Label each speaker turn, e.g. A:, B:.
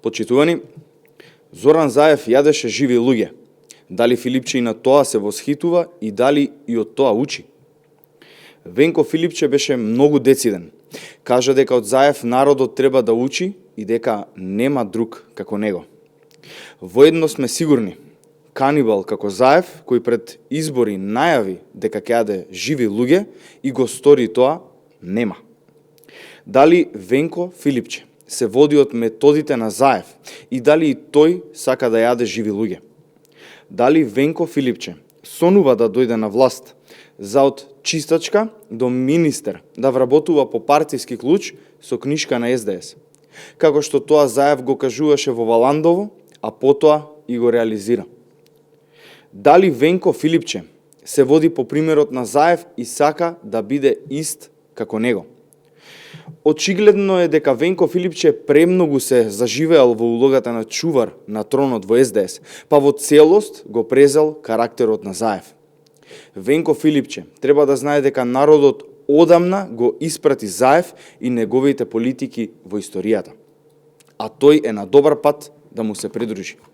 A: Почитувани, Зоран Заев јадеше живи луѓе. Дали Филипче и на тоа се восхитува и дали и од тоа учи? Венко Филипче беше многу дециден. Кажа дека од Заев народот треба да учи и дека нема друг како него. Воедно сме сигурни, канибал како Заев, кој пред избори најави дека ќе јаде живи луѓе и го стори тоа, нема. Дали Венко Филипче се води од методите на Заев и дали и тој сака да јаде живи луѓе? Дали Венко Филипче сонува да дојде на власт, за од чистачка до министер да вработува по партиски клуч со книшка на СДС, како што тоа Заев го кажуваше во Валандово, а потоа и го реализира? Дали Венко Филипче се води по примерот на Заев и сака да биде ист како него? Очигледно е дека Венко Филипче премногу се заживеал во улогата на чувар на тронот во СДС, па во целост го презел карактерот на Заев. Венко Филипче треба да знае дека народот одамна го испрати Заев и неговите политики во историјата, а тој е на добар пат да му се придружи.